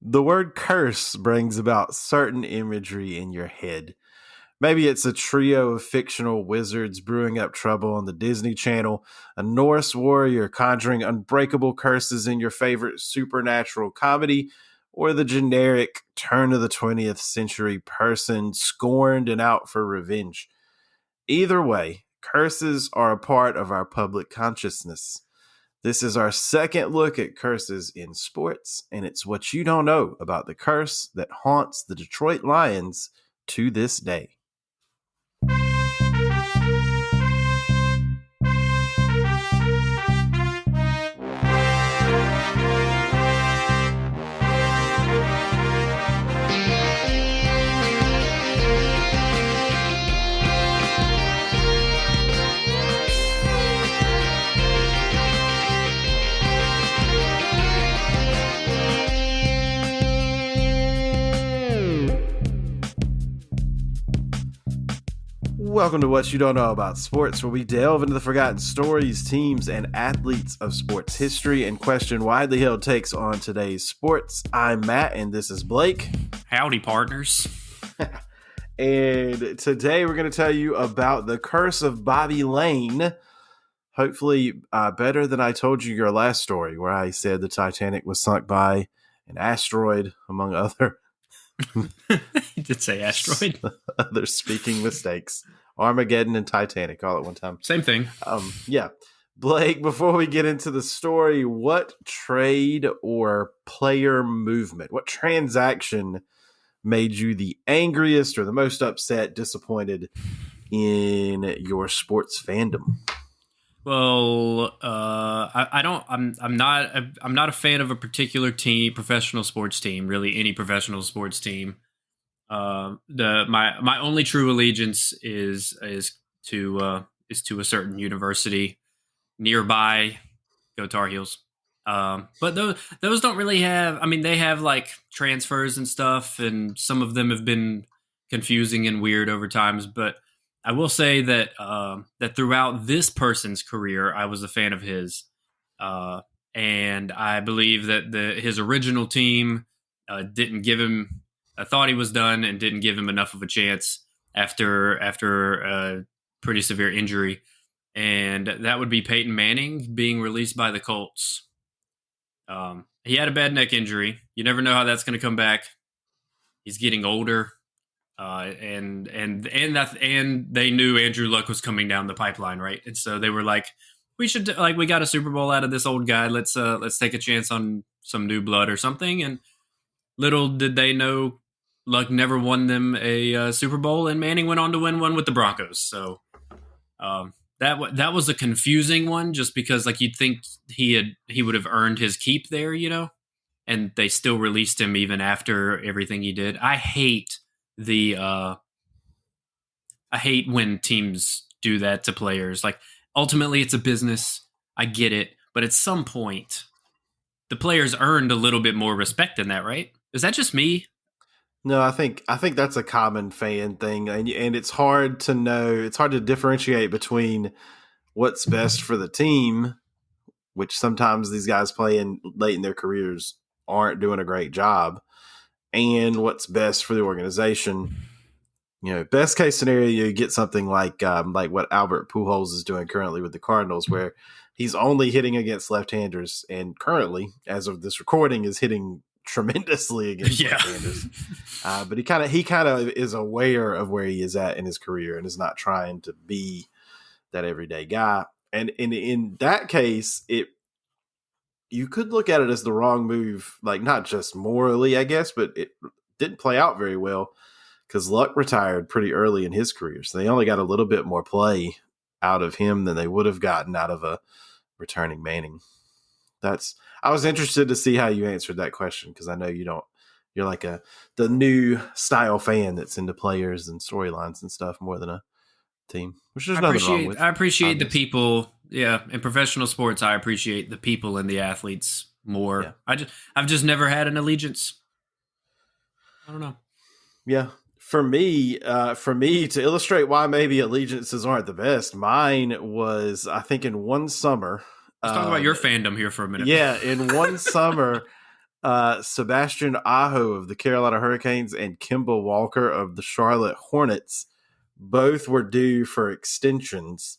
The word curse brings about certain imagery in your head. Maybe it's a trio of fictional wizards brewing up trouble on the Disney Channel, a Norse warrior conjuring unbreakable curses in your favorite supernatural comedy, or the generic turn of the 20th century person scorned and out for revenge. Either way, curses are a part of our public consciousness. This is our second look at curses in sports, and it's what you don't know about the curse that haunts the Detroit Lions to this day. Welcome to What You Don't Know About Sports, where we delve into the forgotten stories, teams, and athletes of sports history and question widely held takes on today's sports. I'm Matt, and this is Blake. Howdy, partners. And today we're going to tell you about the curse of Bobby Layne. Hopefully better than I told you your last story, where I said the Titanic was sunk by an asteroid, among other You did say asteroid. other speaking mistakes. Armageddon and Titanic all at one time. Same thing. Yeah. Blake, before we get into the story, what trade or player movement, what transaction made you the angriest or the most upset, disappointed in your sports fandom? Well, I'm not a fan of a particular team, professional sports team, really any professional sports team. My only true allegiance is to a certain university nearby. Go Tar Heels. But those don't really have. I mean, they have like transfers and stuff, and some of them have been confusing and weird over times. But I will say that that throughout this person's career, I was a fan of his, and I believe that his original team didn't give him. I thought he was done and didn't give him enough of a chance after a pretty severe injury, and that would be Peyton Manning being released by the Colts. He had a bad neck injury. You never know how that's going to come back. He's getting older. And they knew Andrew Luck was coming down the pipeline, right? And so they were like, we got a Super Bowl out of this old guy. Let's take a chance on some new blood or something. And little did they know, Luck never won them a Super Bowl, and Manning went on to win one with the Broncos. So that was a confusing one, just because like you'd think he would have earned his keep there, you know, and they still released him even after everything he did. I hate when teams do that to players. Like, ultimately it's a business. I get it. But at some point, the players earned a little bit more respect than that, right? Is that just me? No, I think that's a common fan thing, and it's hard to know. It's hard to differentiate between what's best for the team, which sometimes these guys playing late in their careers aren't doing a great job, and what's best for the organization. You know, best case scenario, you get something like what Albert Pujols is doing currently with the Cardinals, where he's only hitting against left-handers, and currently, as of this recording, is hitting tremendously against left-handers. But he kind of is aware of where he is at in his career and is not trying to be that everyday guy. And in that case, you could look at it as the wrong move, like not just morally, I guess, but it didn't play out very well because Luck retired pretty early in his career. So they only got a little bit more play out of him than they would have gotten out of a returning Manning. I was interested to see how you answered that question, because I know you're like the new style fan that's into players and storylines and stuff more than a team, which there's nothing wrong with. I appreciate the people. Yeah. In professional sports, I appreciate the people and the athletes more. Yeah. I've just never had an allegiance. I don't know. Yeah. For me, to illustrate why maybe allegiances aren't the best, mine was, I think, in one summer. Let's talk about your fandom here for a minute. Yeah, in one summer, Sebastian Aho of the Carolina Hurricanes and Kemba Walker of the Charlotte Hornets both were due for extensions.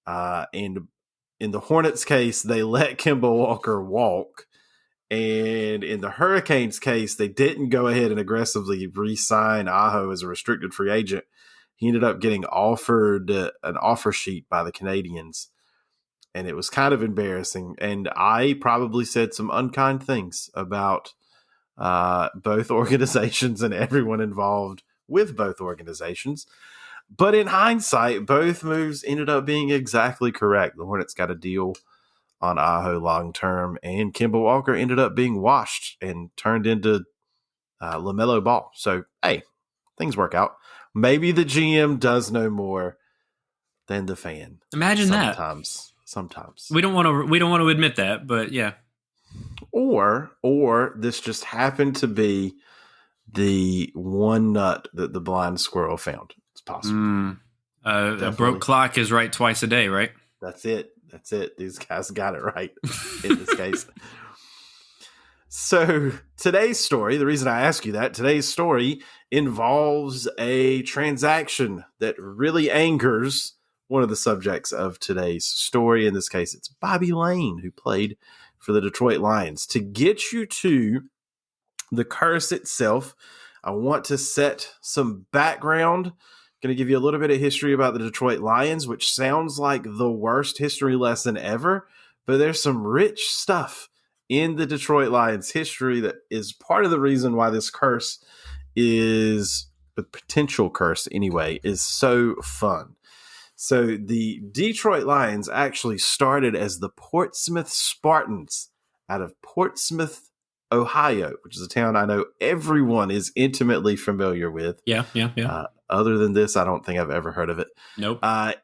And in the Hornets case, they let Kemba Walker walk. And in the Hurricanes case, they didn't go ahead and aggressively re-sign Aho as a restricted free agent. He ended up getting offered an offer sheet by the Canadians. And it was kind of embarrassing. And I probably said some unkind things about both organizations and everyone involved with both organizations. But in hindsight, both moves ended up being exactly correct. The Hornets got a deal on Aho long term, and Kemba Walker ended up being washed and turned into LaMelo Ball. So, hey, things work out. Maybe the GM does know more than the fan. Imagine that. Sometimes we don't want to admit that, but yeah. Or this just happened to be the one nut that the blind squirrel found. It's possible. A broke clock is right twice a day, right? That's it. These guys got it right in this case. So today's story, the reason I ask you that, today's story involves a transaction that really angers one of the subjects of today's story. In this case, it's Bobby Layne, who played for the Detroit Lions. To get you to the curse itself, I want to set some background. Going to give you a little bit of history about the Detroit Lions, which sounds like the worst history lesson ever, but there's some rich stuff in the Detroit Lions history that is part of the reason why this curse is, the potential curse anyway, is so fun. So the Detroit Lions actually started as the Portsmouth Spartans out of Portsmouth, Ohio, which is a town I know everyone is intimately familiar with. Yeah. Other than this, I don't think I've ever heard of it. Nope.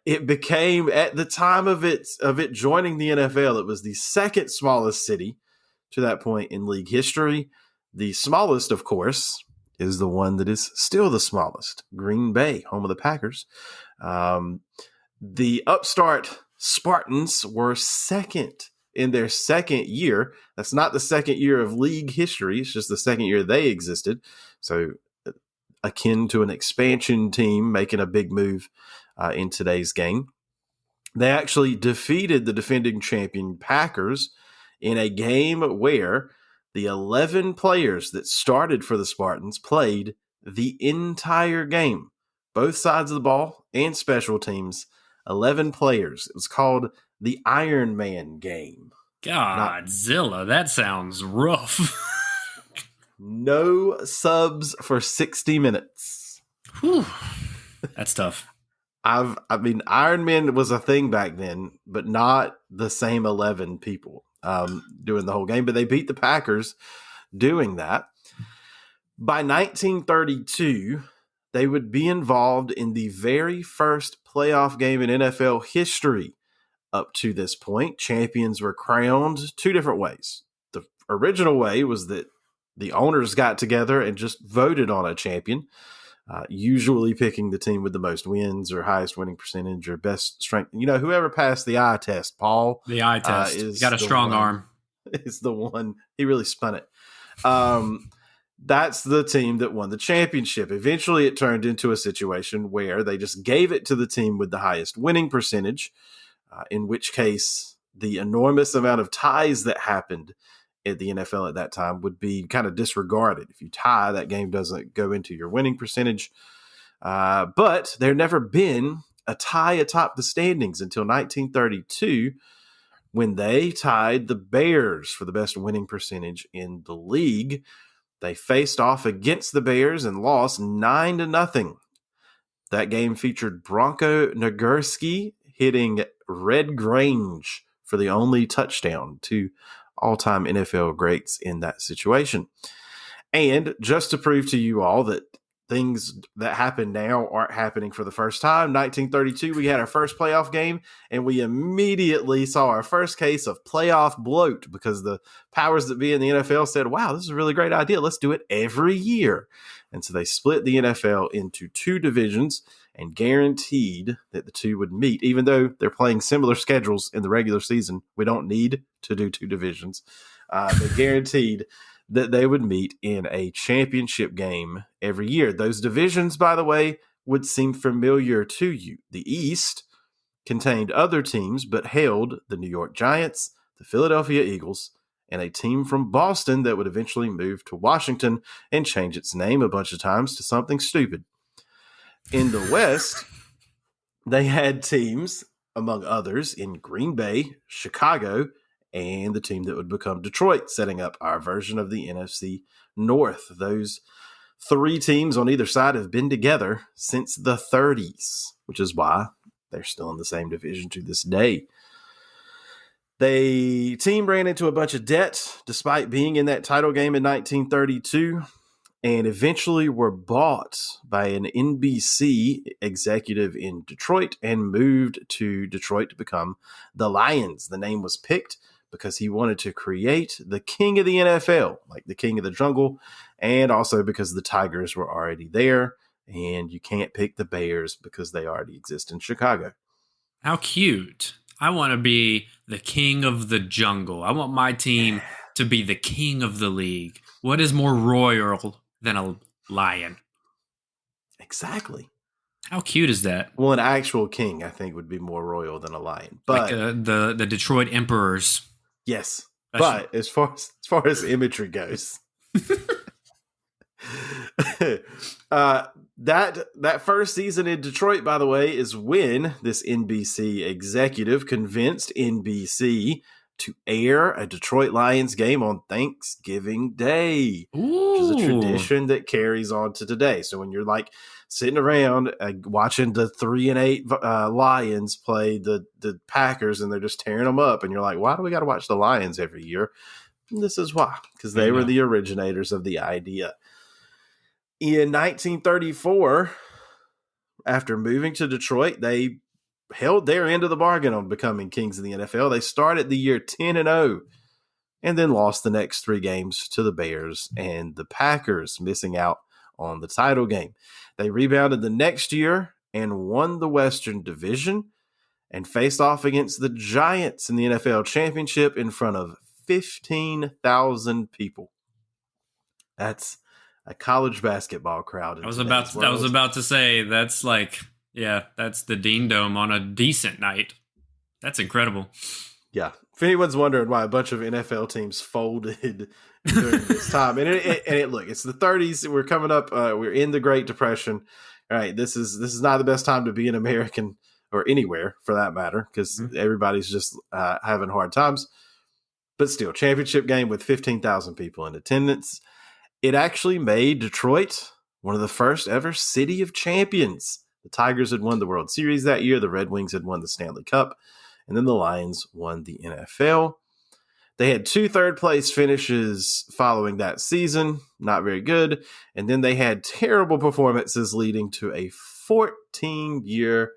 It became, at the time of it joining the NFL, it was the second smallest city to that point in league history. The smallest, of course, is the one that is still the smallest, Green Bay, home of the Packers. The upstart Spartans were second in their second year. That's not the second year of league history. It's just the second year they existed. So akin to an expansion team making a big move in today's game. They actually defeated the defending champion Packers in a game where the 11 players that started for the Spartans played the entire game, both sides of the ball and special teams. 11 players. It was called the Iron Man game. Godzilla, that sounds rough. No subs for 60 minutes. Whew. That's tough. I mean, Iron Man was a thing back then, but not the same 11 people doing the whole game. But they beat the Packers doing that. By 1932, they would be involved in the very first playoff game in NFL history. Up to this point, champions were crowned two different ways. The original way was that the owners got together and just voted on a champion, usually picking the team with the most wins or highest winning percentage or best strength. You know, whoever passed the eye test, Paul. The eye test. Got a strong arm. Is the one. He really spun it. That's the team that won the championship. Eventually, it turned into a situation where they just gave it to the team with the highest winning percentage, in which case the enormous amount of ties that happened at the NFL at that time would be kind of disregarded. If you tie, that game doesn't go into your winning percentage. But there never been a tie atop the standings until 1932, when they tied the Bears for the best winning percentage in the league. They faced off against the Bears and lost 9-0. That game featured Bronco Nagurski hitting Red Grange for the only touchdown, to all-time NFL greats in that situation. And just to prove to you all that things that happen now aren't happening for the first time, 1932, we had our first playoff game, and we immediately saw our first case of playoff bloat because the powers that be in the NFL said, wow, this is a really great idea. Let's do it every year. And so they split the NFL into two divisions and guaranteed that the two would meet, even though they're playing similar schedules in the regular season. We don't need to do two divisions. They guaranteed that they would meet in a championship game every year. Those divisions, by the way, would seem familiar to you. The East contained other teams, but held the New York Giants, the Philadelphia Eagles, and a team from Boston that would eventually move to Washington and change its name a bunch of times to something stupid. In the West, they had teams, among others, in Green Bay, Chicago, and the team that would become Detroit, setting up our version of the NFC North. Those three teams on either side have been together since the 30s, which is why they're still in the same division to this day. The team ran into a bunch of debt despite being in that title game in 1932 and eventually were bought by an NBC executive in Detroit and moved to Detroit to become the Lions. The name was picked because he wanted to create the king of the NFL, like the king of the jungle, and also because the Tigers were already there, and you can't pick the Bears because they already exist in Chicago. How cute. I want to be the king of the jungle. I want my team to be the king of the league. What is more royal than a lion? Exactly. How cute is that? Well, an actual king, I think, would be more royal than a lion. But like the Detroit Emperors. Yes. But as far as imagery goes, that first season in Detroit, by the way, is when this NBC executive convinced NBC to air a Detroit Lions game on Thanksgiving Day, which is a tradition that carries on to today. So when you're like sitting around watching the 3-8 Lions play the Packers and they're just tearing them up, and you're like, why do we got to watch the Lions every year? And this is why, because they were the originators of the idea. In 1934, after moving to Detroit, they held their end of the bargain on becoming kings of the NFL. They started the year 10-0 and then lost the next 3 games to the Bears and the Packers, missing out on the title game. They rebounded the next year and won the Western Division and faced off against the Giants in the NFL Championship in front of 15,000 people. That's a college basketball crowd. I was about to say that's like, yeah, that's the Dean Dome on a decent night. That's incredible. Yeah. If anyone's wondering why a bunch of NFL teams folded during this time, and look, it's the 30s. We're coming up. We're in the Great Depression. All right, this is not the best time to be an American or anywhere for that matter, because everybody's just having hard times. But still, championship game with 15,000 people in attendance. It actually made Detroit one of the first ever city of champions. The Tigers had won the World Series that year. The Red Wings had won the Stanley Cup. And then the Lions won the NFL. They had 2 third-place finishes following that season. Not very good. And then they had terrible performances leading to a 14-year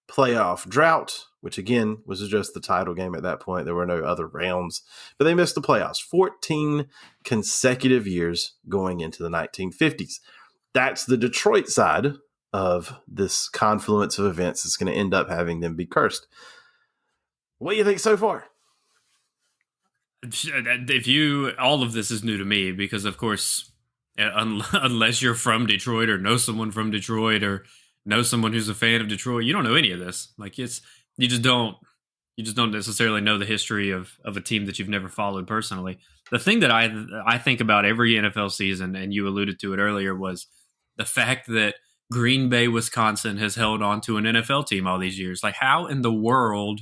playoff drought, which again was just the title game at that point. There were no other rounds, but they missed the playoffs 14 consecutive years going into the 1950s. That's the Detroit side of this confluence of events that's going to end up having them be cursed. What do you think so far? All of this is new to me because, of course, unless you're from Detroit or know someone from Detroit or know someone who's a fan of Detroit, you don't know any of this. Like you just don't necessarily know the history of a team that you've never followed personally. The thing that I think about every NFL season, and you alluded to it earlier, was the fact that Green Bay, Wisconsin has held on to an NFL team all these years. Like, how in the world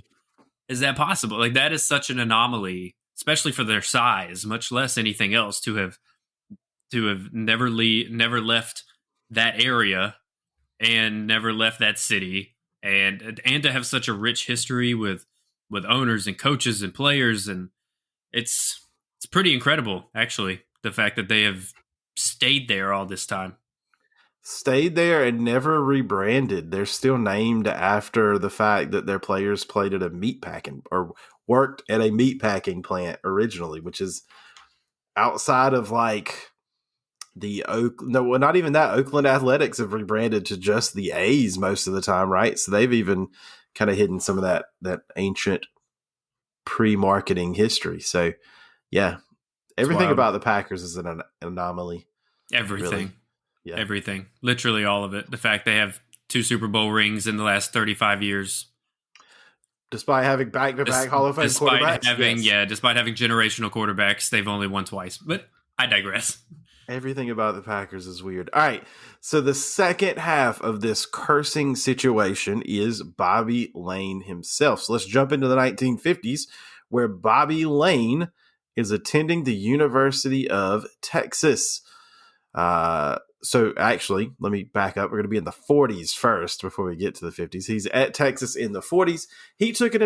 is that possible? Like, that is such an anomaly, especially for their size, much less anything else, to have never left that area and never left that city, and to have such a rich history with owners and coaches and players, and it's pretty incredible, actually, the fact that they have stayed there all this time. Stayed there and never rebranded. They're still named after the fact that their players played at a meatpacking or worked at a meatpacking plant originally, which is outside of like not even that. Oakland Athletics have rebranded to just the A's most of the time, right? So they've even kind of hidden some of that ancient pre-marketing history. So yeah, It's Everything wild. about the Packers is an anomaly, really. Everything. Yeah. Everything. Literally all of it. The fact they have 2 Super Bowl rings in the last 35 years. Despite having back-to-back Hall of Fame quarterbacks, yes. Despite having generational quarterbacks, they've only won twice. But I digress. Everything about the Packers is weird. All right. So the second half of this cursing situation is Bobby Layne himself. So let's jump into the 1950s, where Bobby Layne is attending the University of Texas. So actually, let me back up. We're going to be in the 40s first before we get to the 50s. He's at Texas in the 40s. He took an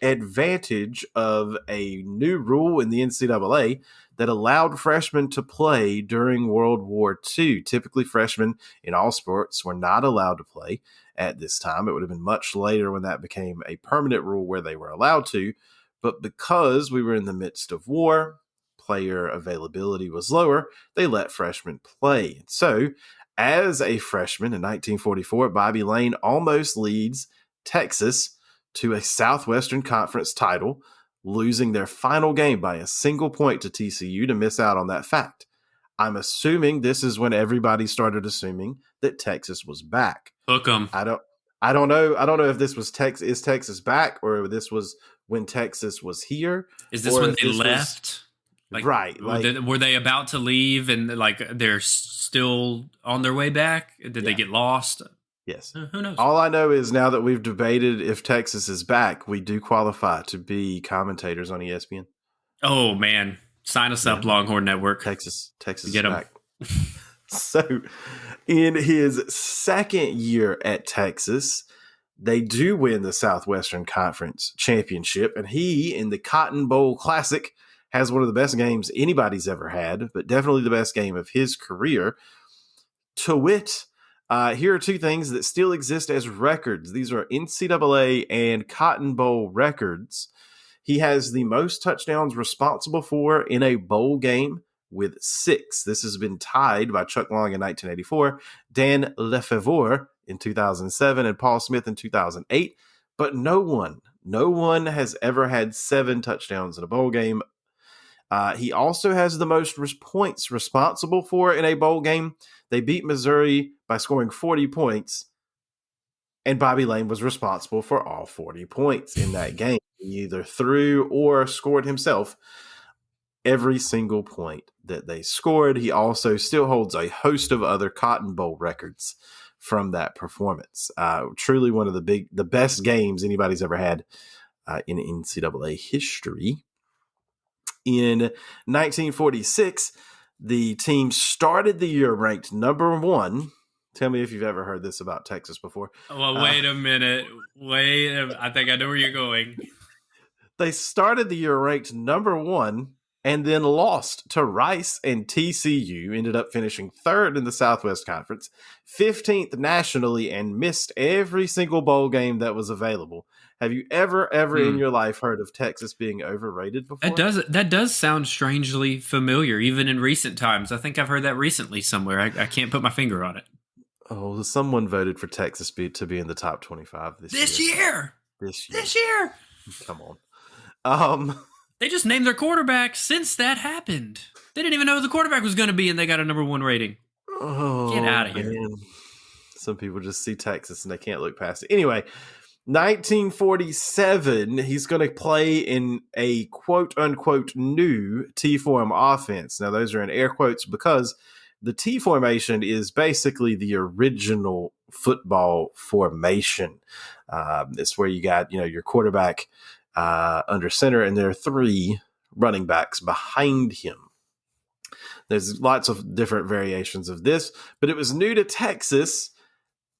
advantage of a new rule in the NCAA that allowed freshmen to play during World War II. Typically, freshmen in all sports were not allowed to play at this time. It would have been much later when that became a permanent rule where they were allowed to. But because we were in the midst of war, player availability was lower, they let freshmen play. So, as a freshman in 1944, Bobby Layne almost leads Texas to a Southwestern Conference title, losing their final game by a single point to TCU to miss out on that fact. I'm assuming this is when everybody started assuming that Texas was back. Hook 'em. I don't know. I don't know if this was is Texas back, or this was when Texas was here. Is this or when if they this left? was Like, right. Like, were they about to leave and like they're still on their way back? Did they yeah. get lost? Yes. Who knows? All I know is now that we've debated if Texas is back, we do qualify to be commentators on ESPN. Oh man, sign us up, Yeah. Longhorn Network. Texas Get is them. back. So, in his second year at Texas, they do win the Southwestern Conference Championship, and he, in the Cotton Bowl Classic, has one of the best games anybody's ever had, but definitely the best game of his career. To wit, here are two things that still exist as records. These are NCAA and Cotton Bowl records. He has the most touchdowns responsible for in a bowl game with 6. This has been tied by Chuck Long in 1984, Dan Lefevre in 2007, and Paul Smith in 2008. But no one has ever had 7 touchdowns in a bowl game. He also has the most points responsible for in a bowl game. They beat Missouri by scoring 40 points, and Bobby Layne was responsible for all 40 points in that game. He either threw or scored himself every single point that they scored. He also still holds a host of other Cotton Bowl records from that performance. Truly one of the best games anybody's ever had in NCAA history. In 1946, the team started the year ranked number 1. Tell me if you've ever heard this about Texas before. Well, wait a minute. I think I know where you're going. They started the year ranked number 1 and then lost to Rice and TCU, ended up finishing 3rd in the Southwest Conference, 15th nationally, and missed every single bowl game that was available. Have you ever in your life heard of Texas being overrated before? That does sound strangely familiar, even in recent times. I think I've heard that recently somewhere. I can't put my finger on it. Oh, someone voted for Texas to be in the top 25 This year. Come on. They just named their quarterback since that happened. They didn't even know who the quarterback was going to be, and they got a number 1 rating. Oh, get out of here. Some people just see Texas and they can't look past it. Anyway, 1947, he's going to play in a quote-unquote new T-form offense. Now, those are in air quotes because the T formation is basically the original football formation. It's where you got, your quarterback under center, and there are 3 running backs behind him. There's lots of different variations of this, but it was new to Texas,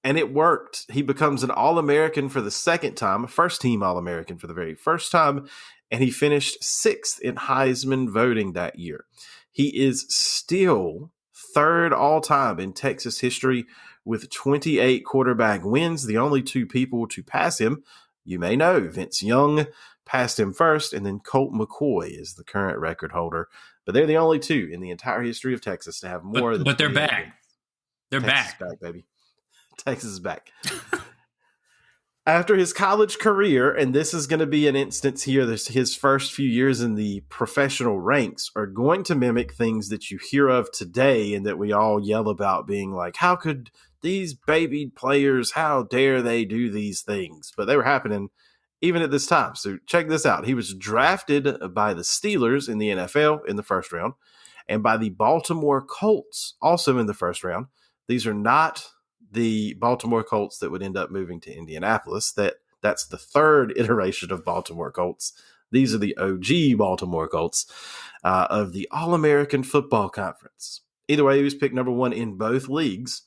and it worked. He becomes an All-American for the second time, a first-team All-American for the very first time, and he finished 6th in Heisman voting that year. He is still 3rd all-time in Texas history with 28 quarterback wins. The only 2 people to pass him, you may know, Vince Young passed him first, and then Colt McCoy is the current record holder. But they're the only 2 in the entire history of Texas to have more than. But they're back. Wins. They're Texas back, baby. Texas is back. After his college career, and this is going to be an instance here, his first few years in the professional ranks are going to mimic things that you hear of today and that we all yell about, being like, how could these baby players, how dare they do these things? But they were happening even at this time. So check this out. He was drafted by the Steelers in the NFL in the first round and by the Baltimore Colts also in the first round. These are not the Baltimore Colts that would end up moving to Indianapolis. That's the third iteration of Baltimore Colts. These are the OG Baltimore Colts of the All-American Football Conference. Either way, he was picked number 1 in both leagues,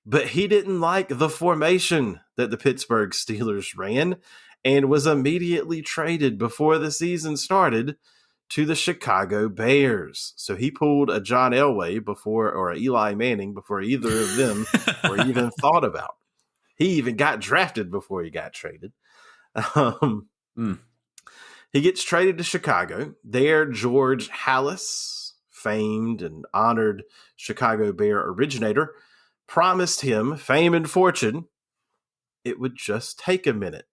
but he didn't like the formation that the Pittsburgh Steelers ran and was immediately traded before the season started to the Chicago Bears. So he pulled a John Elway or a Eli Manning before either of them were even thought about. He even got drafted before he got traded. He gets traded to Chicago. There, George Halas, famed and honored Chicago Bear originator, promised him fame and fortune. It would just take a minute.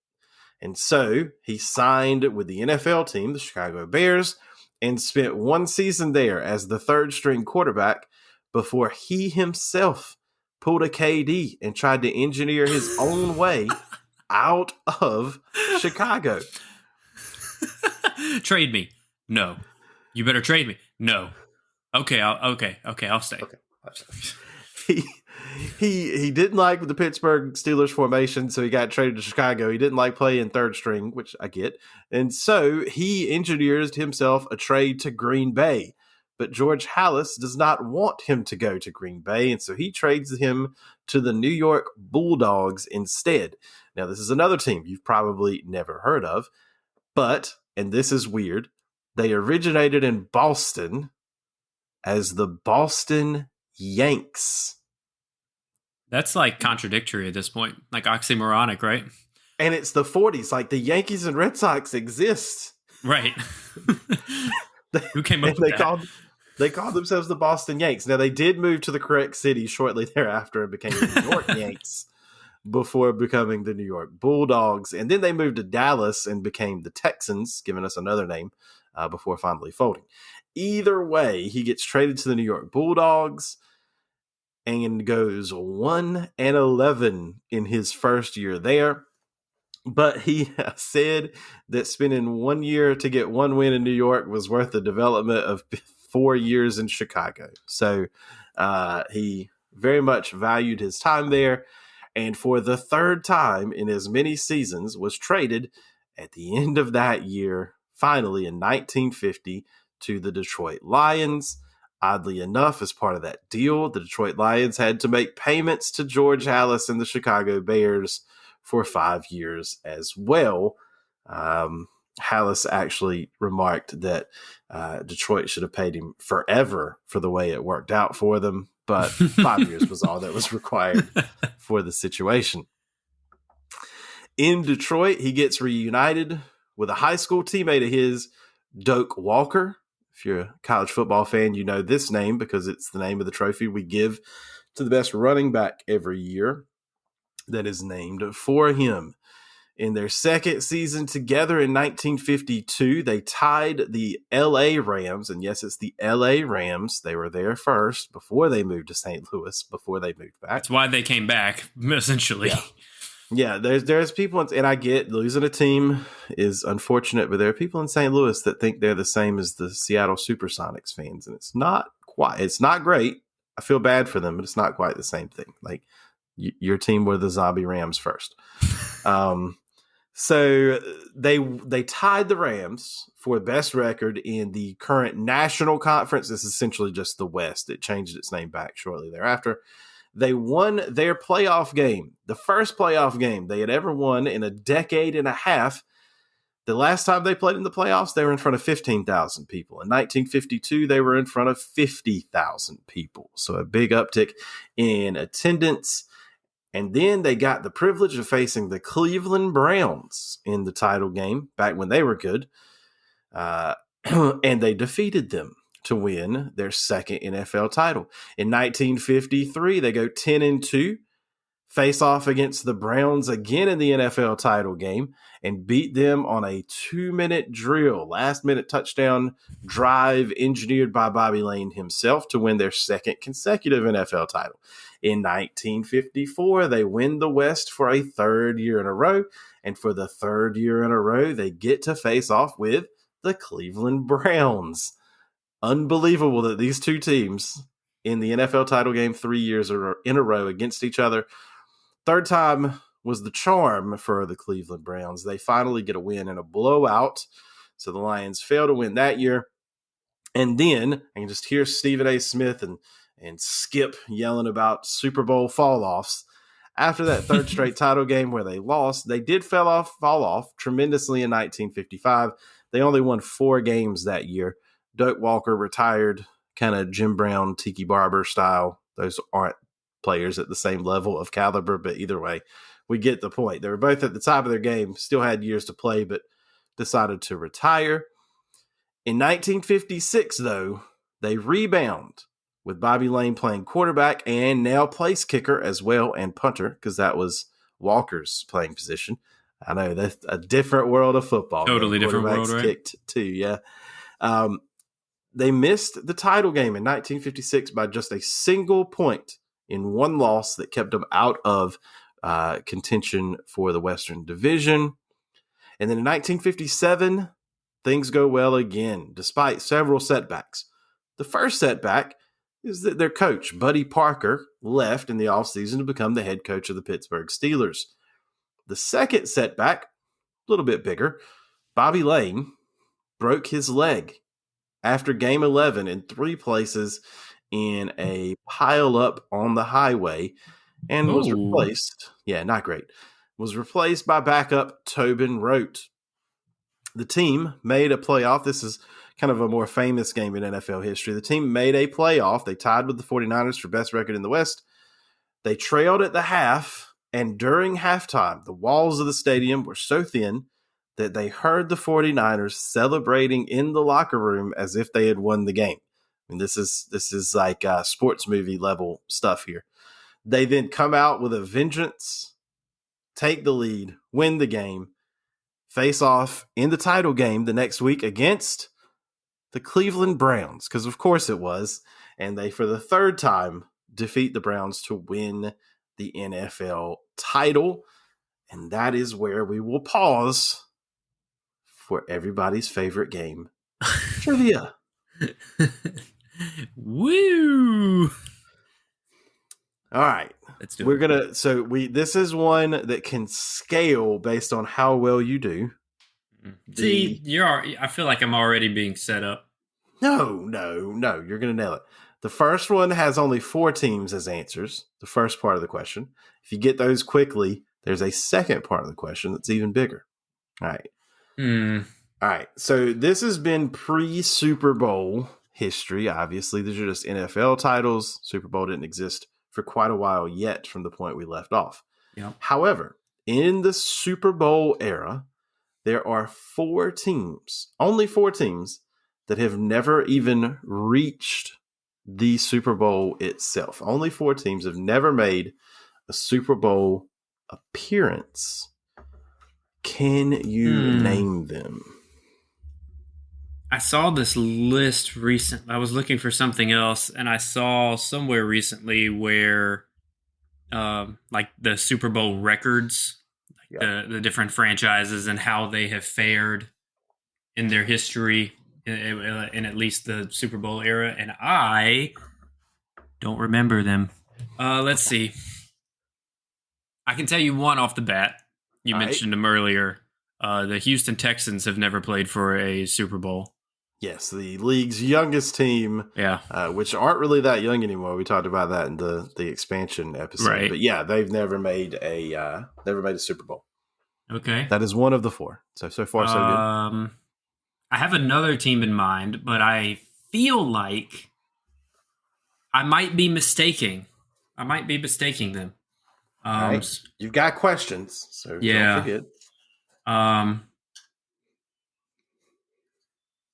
And so he signed with the NFL team, the Chicago Bears, and spent one season there as the third string quarterback before he himself pulled a KD and tried to engineer his own way out of Chicago. Trade me. No. You better trade me. No. Okay, I'll stay. Okay. He didn't like the Pittsburgh Steelers formation, so he got traded to Chicago. He didn't like playing third string, which I get. And so he engineered himself a trade to Green Bay. But George Halas does not want him to go to Green Bay, and so he trades him to the New York Bulldogs instead. Now, this is another team you've probably never heard of, but, and this is weird, they originated in Boston as the Boston Yanks. That's like contradictory at this point, like oxymoronic, right? And it's the 40s. Like the Yankees and Red Sox exist. Right. Who came up with that? They called themselves the Boston Yanks. Now, they did move to the correct city shortly thereafter and became the New York Yanks before becoming the New York Bulldogs. And then they moved to Dallas and became the Texans, giving us another name before finally folding. Either way, he gets traded to the New York Bulldogs and goes 1-11 in his first year there. But he said that spending 1 year to get one win in New York was worth the development of 4 years in Chicago. So he very much valued his time there. And for the third time in as many seasons was traded at the end of that year, finally in 1950, to the Detroit Lions. Oddly enough, as part of that deal, the Detroit Lions had to make payments to George Halas and the Chicago Bears for 5 years as well. Halas actually remarked that Detroit should have paid him forever for the way it worked out for them, but 5 years was all that was required for the situation. In Detroit, he gets reunited with a high school teammate of his, Doak Walker. If you're a college football fan, you know this name because it's the name of the trophy we give to the best running back every year that is named for him. In their second season together in 1952, they tied the LA Rams. And yes, it's the LA Rams. They were there first before they moved to St. Louis, before they moved back. That's why they came back, essentially. Yeah, there's people, and I get losing a team is unfortunate, but there are people in St. Louis that think they're the same as the Seattle Supersonics fans, and it's not great. I feel bad for them, but it's not quite the same thing. Like your team were the Zombie Rams first. So they tied the Rams for best record in the current National Conference. This is essentially just the West. It changed its name back shortly thereafter. They won their playoff game, the first playoff game they had ever won in a decade and a half. The last time they played in the playoffs, they were in front of 15,000 people. In 1952, they were in front of 50,000 people. So a big uptick in attendance. And then they got the privilege of facing the Cleveland Browns in the title game back when they were good. And they defeated them to win their second NFL title. In 1953, they go 10-2, face off against the Browns again in the NFL title game and beat them on a 2-minute drill, last-minute touchdown drive engineered by Bobby Layne himself to win their second consecutive NFL title. In 1954, they win the West for a third year in a row, and for the third year in a row, they get to face off with the Cleveland Browns. Unbelievable that these two teams in the NFL title game 3 years in a row against each other. Third time was the charm for the Cleveland Browns. They finally get a win in a blowout. So the Lions fail to win that year. And then I can just hear Stephen A. Smith and Skip yelling about Super Bowl fall-offs. After that third straight title game where they lost, they did fall off tremendously in 1955. They only won 4 games that year. Doak Walker retired, kind of Jim Brown, Tiki Barber style. Those aren't players at the same level of caliber, but either way, we get the point. They were both at the top of their game, still had years to play, but decided to retire. In 1956, though, they rebound with Bobby Layne playing quarterback and now place kicker as well and punter, because that was Walker's playing position. I know that's a different world of football. Totally different world, right? Kicked too, yeah. They missed the title game in 1956 by just a single point in one loss that kept them out of contention for the Western Division. And then in 1957, things go well again, despite several setbacks. The first setback is that their coach, Buddy Parker, left in the offseason to become the head coach of the Pittsburgh Steelers. The second setback, a little bit bigger, Bobby Layne broke his leg after Game 11 in 3 places in a pile-up on the highway and was replaced. Yeah, not great. Was replaced by backup Tobin Rote. The team made a playoff. This is kind of a more famous game in NFL history. The team made a playoff. They tied with the 49ers for best record in the West. They trailed at the half, and during halftime, the walls of the stadium were so thin that they heard the 49ers celebrating in the locker room as if they had won the game. I mean, this is like sports movie level stuff here. They then come out with a vengeance, take the lead, win the game, face off in the title game the next week against the Cleveland Browns, because of course it was, and they, for the third time, defeat the Browns to win the NFL title. And that is where we will pause for everybody's favorite game, trivia. Woo! All right. Let's do it. This is one that can scale based on how well you do. See, I feel like I'm already being set up. No, you're going to nail it. The first one has only 4 teams as answers, the first part of the question. If you get those quickly, there's a second part of the question that's even bigger. All right. All right. So this has been pre-Super Bowl history. Obviously, these are just NFL titles. Super Bowl didn't exist for quite a while yet from the point we left off. Yep. However, in the Super Bowl era, there are 4 teams, only 4 teams, that have never even reached the Super Bowl itself. Only 4 teams have never made a Super Bowl appearance. Can you name them? I saw this list recently. I was looking for something else, and I saw somewhere recently where, like the Super Bowl records, like the different franchises and how they have fared in their history in at least the Super Bowl era, and I don't remember them. Let's see. I can tell you one off the bat. You mentioned them earlier. The Houston Texans have never played for a Super Bowl. Yes, the league's youngest team. Yeah, which aren't really that young anymore. We talked about that in the expansion episode. Right. But yeah, they've never made a Super Bowl. Okay, that is one of the 4. So far, so good. I have another team in mind, but I feel like I might be mistaking. I might be mistaking them. All right. You've got questions, so don't forget.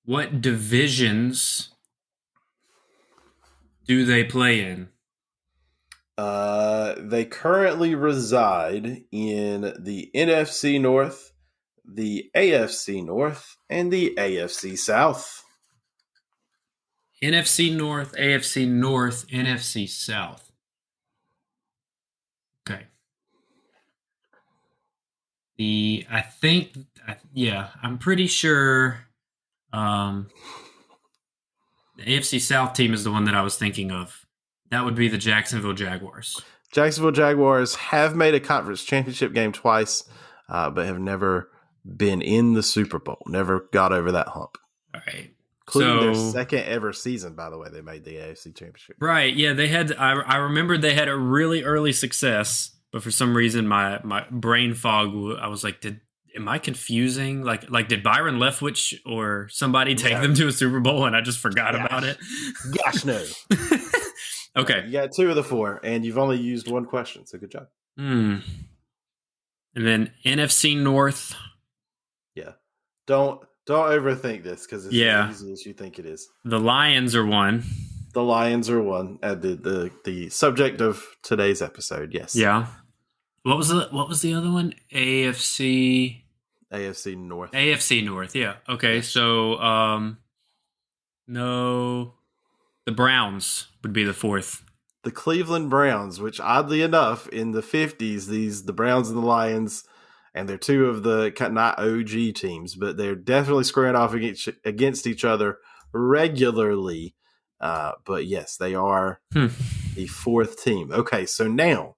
What divisions do they play in? They currently reside in the NFC North, the AFC North, and the AFC South. NFC North, AFC North, NFC South. Okay. I'm pretty sure the AFC South team is the one that I was thinking of. That would be the Jacksonville Jaguars. Jacksonville Jaguars have made a conference championship game twice, but have never been in the Super Bowl. Never got over that hump. All right. Including their second ever season, by the way, they made the AFC Championship. Right, yeah, they had. I remember they had a really early success, but for some reason, my brain fog. I was like, am I confusing? Like, did Byron Leftwich or somebody take them to a Super Bowl and I just forgot about it? Gosh, no. Okay, you got 2 of the 4, and you've only used 1 question, so good job. And then NFC North. Yeah, don't overthink this because it's as easy as you think it is. The Lions are 1. The Lions are 1. The subject of today's episode. Yes. Yeah. What was the other one? AFC North. AFC North. Yeah. Okay. So no, the Browns would be the 4th. The Cleveland Browns, which oddly enough, in the 50s, the Browns and the Lions. And they're 2 of the not OG teams, but they're definitely squaring off against each other regularly. But yes, they are the 4th team. Okay, so now.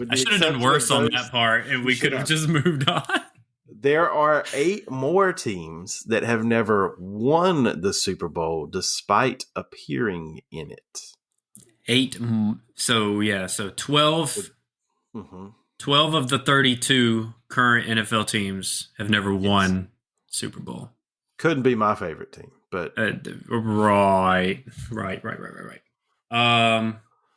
I should have done worse on that part, and we could have just moved on. There are 8 more teams that have never won the Super Bowl despite appearing in it. 8. So 12. Mm-hmm. 12 of the 32 current NFL teams have never won Super Bowl. Couldn't be my favorite team, but right.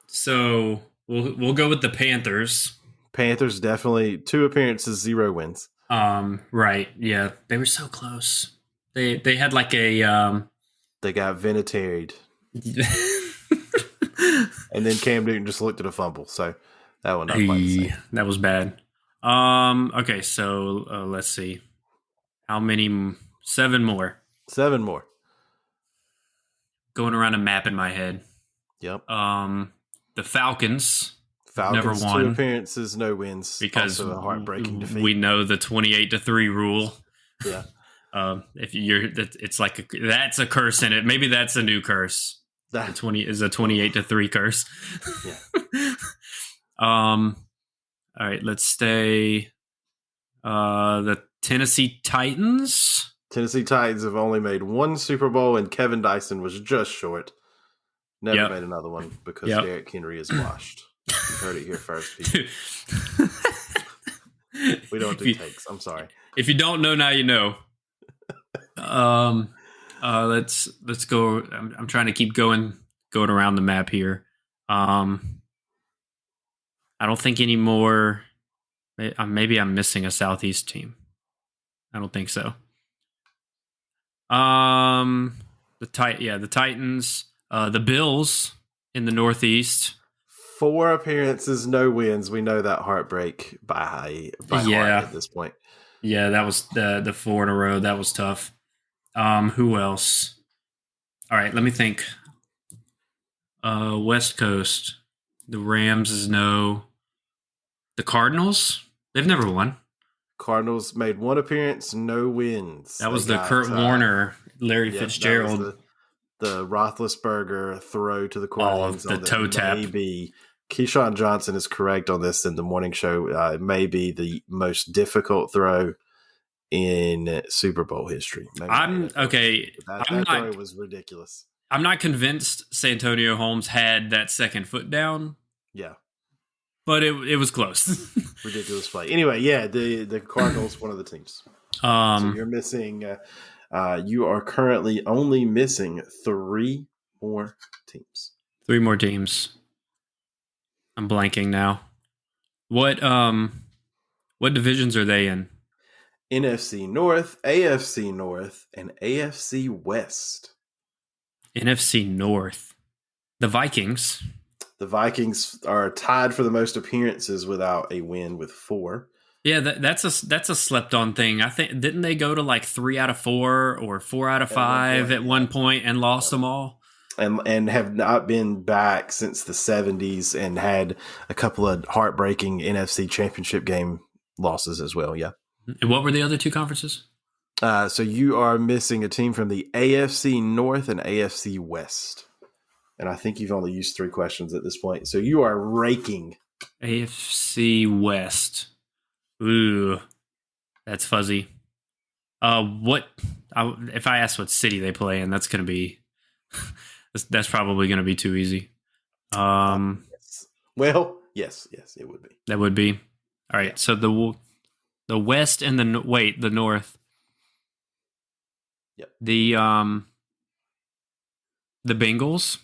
So we'll go with the Panthers. Panthers definitely 2 appearances, 0 wins. Right. Yeah, they were so close. They had like a they got vinataried. And then Cam Newton just looked at a fumble, so that one not quite the same. That was bad. Okay, so let's see. How many? 7 more. 7 more. Going around a map in my head. Yep. The Falcons never won. 2 appearances, no wins. Because also a heartbreaking defeat. We know the 28-3 rule. Yeah. It's like that's a curse in it. Maybe that's a new curse. The 20 is a 28-3 curse. Yeah. All right, let's stay. The Tennessee Titans. Tennessee Titans have only made 1 Super Bowl, and Kevin Dyson was just short. Never made another one because Derrick Henry is washed. You heard it here first, people. We don't do takes. I'm sorry. If you don't know, now you know. Let's go. I'm trying to keep going around the map here. I don't think any more. Maybe I'm missing a Southeast team. I don't think so. The Titans, the Bills in the Northeast. 4 appearances, no wins. We know that heartbreak by heart at this point. Yeah, that was the 4 in a row. That was tough. Who else? All right, let me think. West Coast. The Rams is no. The Cardinals? They've never won. Cardinals made 1 appearance, no wins. That was the Kurt Warner, Larry Fitzgerald. The Roethlisberger throw to the corner. The toe tap. Maybe Keyshawn Johnson is correct on this in the morning show. It may be the most difficult throw in Super Bowl history. That throw was ridiculous. I'm not convinced Santonio Holmes had that second foot down. Yeah. But it was close. Ridiculous play. Anyway, the Cardinals, one of the teams. So you're missing. You are currently only missing 3 more teams. 3 more teams. I'm blanking now. What divisions are they in? NFC North, AFC North, and AFC West. NFC North. The Vikings. The Vikings are tied for the most appearances without a win with 4. Yeah, that's a slept on thing. I think didn't they go to like 3 out of 4 or 4 out of At one 5 point, at yeah. one point and lost Yep. them all? And have not been back since the 70s and had a couple of heartbreaking NFC championship game losses as well. Yeah. And what were the other two conferences? So you are missing a team from the AFC North and AFC West. And I think you've only used 3 questions at this point. So you are raking. AFC West. Ooh, that's fuzzy. If I ask what city they play in, that's going to be that's probably going to be too easy. Yes. Well, yes, it would be. That would be. All right. Yeah. So the West and the North. Yep. The Bengals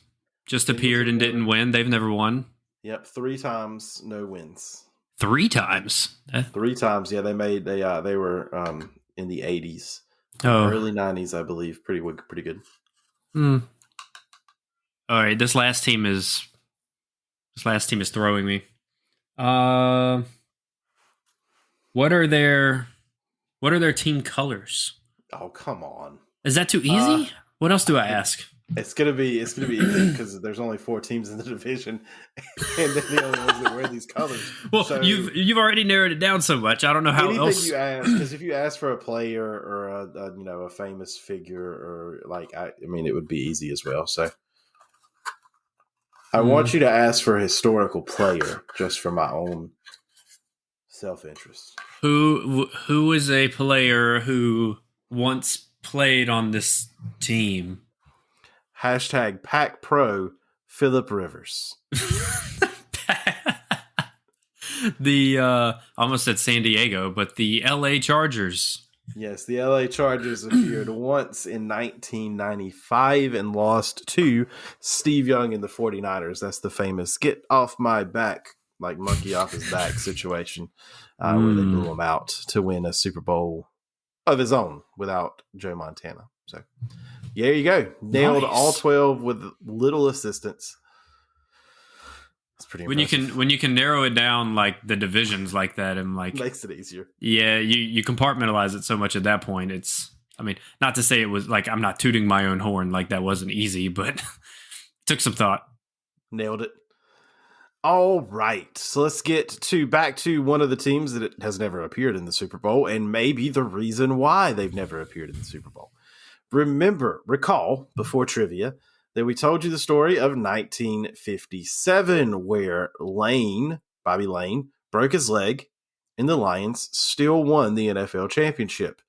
just appeared and didn't win. They've never won. Yep, 3 times, no wins. 3 times. 3 times, yeah. They were in the 80s, early 90s, I believe. Pretty good. All right, this last team is throwing me. What are their team colors? Oh, come on. Is that too easy? What else do I ask? It's gonna be easy because there's only 4 teams in the division, and they're the only ones that wear these colors. Well, so you've already narrowed it down so much. I don't know how anything else you ask, because if you ask for a player or a famous figure or I mean it would be easy as well. So I want you to ask for a historical player just for my own self-interest. Who is a player who once played on this team? Hashtag Pack Pro Phillip Rivers. I almost said San Diego, but the LA Chargers. Yes, the LA Chargers appeared once in 1995 and lost to Steve Young and the 49ers. That's the famous get off my back, like monkey off his back situation, where they blew him out to win a Super Bowl of his own without Joe Montana. So there you go. Nailed all 12 with little assistance. That's pretty impressive. When you can narrow it down like the divisions like that and like makes it easier. Yeah, you compartmentalize it so much at that point. I mean, not to say it was like I'm not tooting my own horn, like that wasn't easy, but took some thought. Nailed it. All right, so let's get back to one of the teams that has never appeared in the Super Bowl, and maybe the reason why they've never appeared in the Super Bowl. Recall, before trivia, that we told you the story of 1957, where Bobby Layne, broke his leg, and the Lions still won the NFL championship.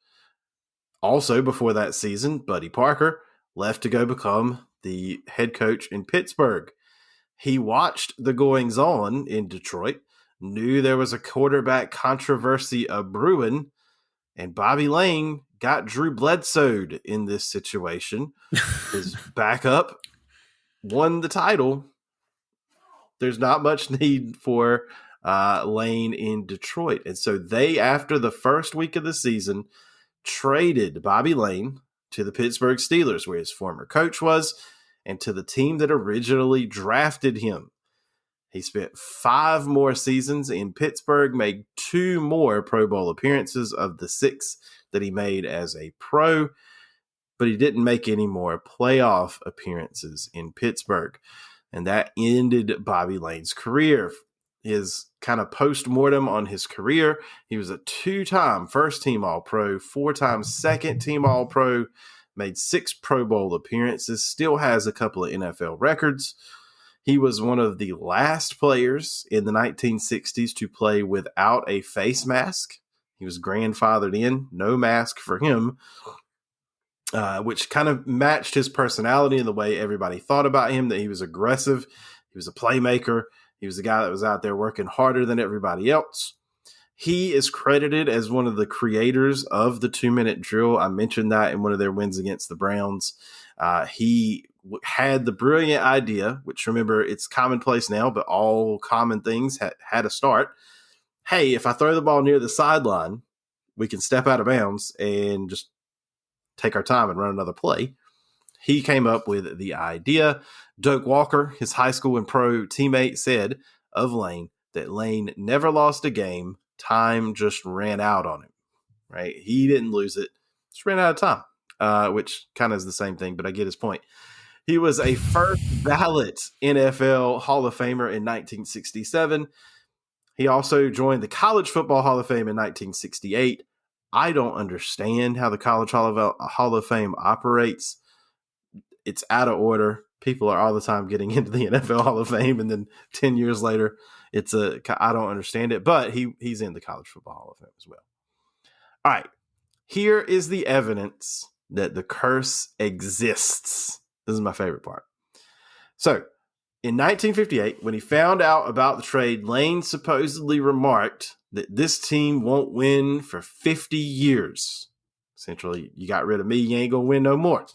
Also, before that season, Buddy Parker left to go become the head coach in Pittsburgh. He watched the goings-on in Detroit, knew there was a quarterback controversy brewing, and Bobby Layne got Drew Bledsoe'd in this situation. His backup won the title. There's not much need for Layne in Detroit. And so they, after the first week of the season, traded Bobby Layne to the Pittsburgh Steelers, where his former coach was, and to the team that originally drafted him. He spent 5 more seasons in Pittsburgh, made 2 more Pro Bowl appearances of the 6 that he made as a pro, but he didn't make any more playoff appearances in Pittsburgh. And that ended Bobby Layne's career. His kind of post-mortem on his career, he was a 2-time first-team All-Pro, 4-time second-team All-Pro, made 6 Pro Bowl appearances, still has a couple of NFL records. He was one of the last players in the 1960s to play without a face mask. He was grandfathered in, no mask for him, which kind of matched his personality and the way everybody thought about him, that he was aggressive, he was a playmaker, he was a guy that was out there working harder than everybody else. He is credited as one of the creators of the 2-minute drill. I mentioned that in one of their wins against the Browns. He had the brilliant idea, which, remember, it's commonplace now, but all common things had a start. Hey, if I throw the ball near the sideline, we can step out of bounds and just take our time and run another play. He came up with the idea. Doak Walker, his high school and pro teammate, said of Layne that Layne never lost a game. Time just ran out on him, right? He didn't lose it. Just ran out of time, which kind of is the same thing, but I get his point. He was a first ballot NFL Hall of Famer in 1967. He also joined the College Football Hall of Fame in 1968. I don't understand how the College Hall of Fame operates. It's out of order. People are all the time getting into the NFL Hall of Fame, and then 10 years later, I don't understand it, but he's in the College Football Hall of Fame as well. All right. Here is the evidence that the curse exists. This is my favorite part. So, in 1958, when he found out about the trade, Layne supposedly remarked that this team won't win for 50 years. Essentially, you got rid of me, you ain't going to win no more.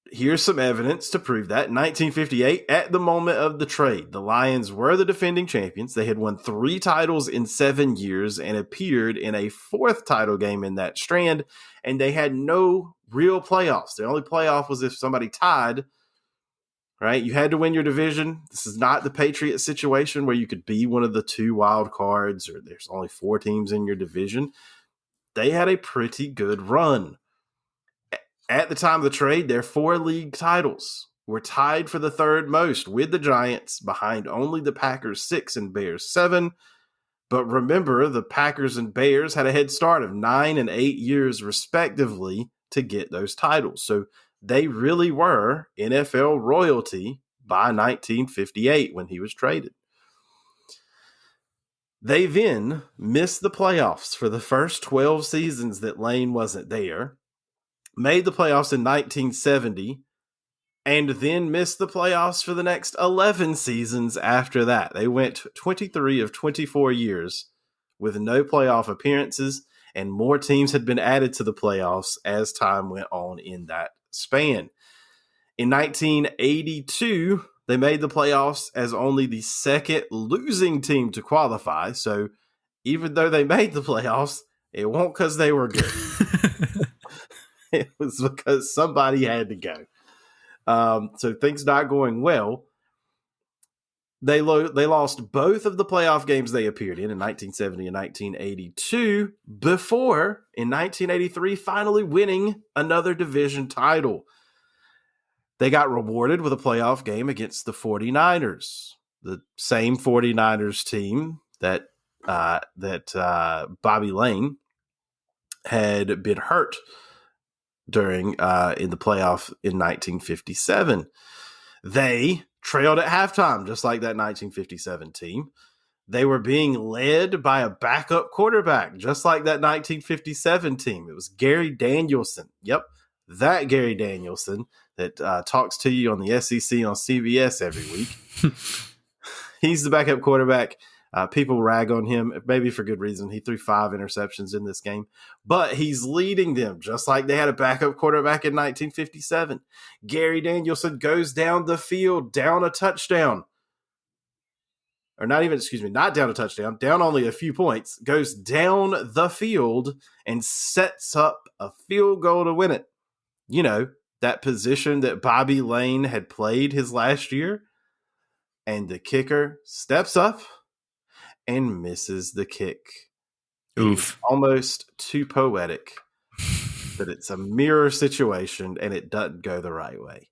Here's some evidence to prove that. In 1958, at the moment of the trade, the Lions were the defending champions. They had won 3 titles in 7 years and appeared in a 4th title game in that strand, and they had no real playoffs. The only playoff was if somebody tied, right? You had to win your division. This is not the Patriots situation where you could be one of the 2 wild cards or there's only 4 teams in your division. They had a pretty good run. At the time of the trade, their 4 league titles were tied for the 3rd most with the Giants, behind only the Packers 6 and Bears 7. But remember, the Packers and Bears had a head start of 9 and 8 years respectively to get those titles. So they really were NFL royalty by 1958 when he was traded. They then missed the playoffs for the first 12 seasons that Layne wasn't there, made the playoffs in 1970, and then missed the playoffs for the next 11 seasons after that. They went 23 of 24 years with no playoff appearances, and more teams had been added to the playoffs as time went on in that span. In 1982, they made the playoffs as only the 2nd losing team to qualify. So even though they made the playoffs, it won't because they were good. It was because somebody had to go. So things not going well. They lost both of the playoff games they appeared in 1970 and 1982 before, in 1983, finally winning another division title. They got rewarded with a playoff game against the 49ers, the same 49ers team that Bobby Layne had been hurt during in the playoff in 1957. They trailed at halftime, just like that 1957 team. They were being led by a backup quarterback, just like that 1957 team. It was Gary Danielson. Yep, that Gary Danielson that talks to you on the SEC on CBS every week. He's the backup quarterback. People rag on him, maybe for good reason. He threw 5 interceptions in this game, but he's leading them just like they had a backup quarterback in 1957. Gary Danielson goes down the field, down a touchdown. Or not down a touchdown, down only a few points, goes down the field and sets up a field goal to win it. You know, that position that Bobby Layne had played his last year. And the kicker steps up and misses the kick. Oof. Almost too poetic, but it's a mirror situation and it doesn't go the right way.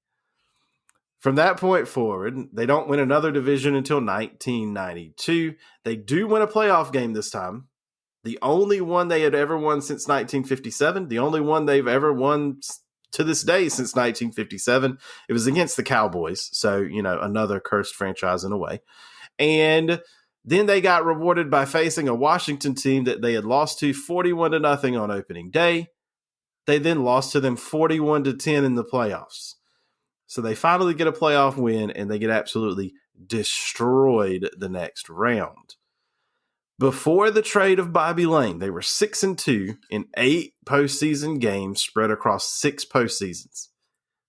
From that point forward, they don't win another division until 1992. They do win a playoff game this time. The only one they had ever won since 1957. The only one they've ever won to this day since 1957. It was against the Cowboys. So, you know, another cursed franchise in a way. And then they got rewarded by facing a Washington team that they had lost to 41-0 on opening day. They then lost to them 41-10 in the playoffs. So they finally get a playoff win and they get absolutely destroyed the next round. Before the trade of Bobby Layne, they were 6-2 in 8 postseason games spread across 6 postseasons.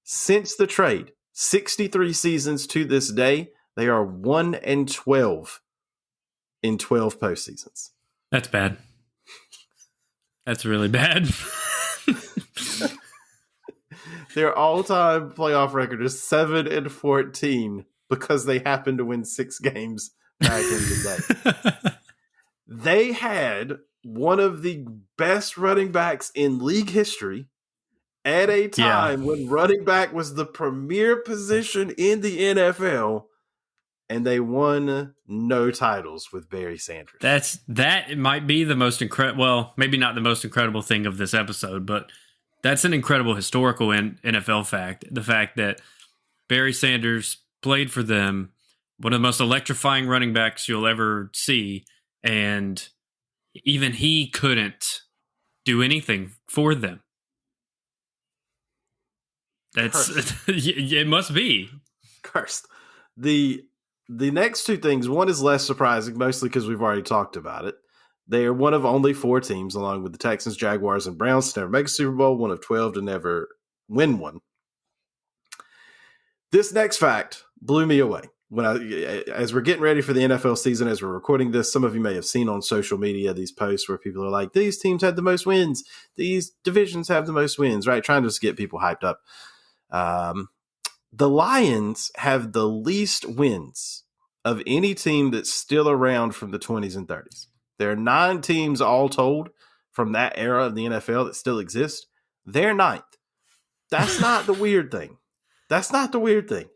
Since the trade, 63 seasons to this day, they are 1-12 in 12 postseasons. That's bad. That's really bad. Their all-time playoff record is 7-14 because they happened to win 6 games back in the day. They had one of the best running backs in league history at a Yeah. time when running back was the premier position in the NFL, and they won no titles with Barry Sanders. That might be the most incredible. Well, maybe not the most incredible thing of this episode, but that's an incredible historical NFL fact. The fact that Barry Sanders played for them, one of the most electrifying running backs you'll ever see, and even he couldn't do anything for them. That's it must be cursed. The next two things, one is less surprising, mostly because we've already talked about it. They are one of only 4 teams, along with the Texans, Jaguars, and Browns, to never make a Super Bowl, one of 12 to never win one. This next fact blew me away. As we're getting ready for the NFL season, as we're recording this, some of you may have seen on social media these posts where people are like, these teams had the most wins, these divisions have the most wins, right? Trying to just get people hyped up. The Lions have the least wins of any team that's still around from the 20s and 30s. There are 9 teams all told from that era of the NFL that still exist. They're 9th. That's not the weird thing. That's not the weird thing.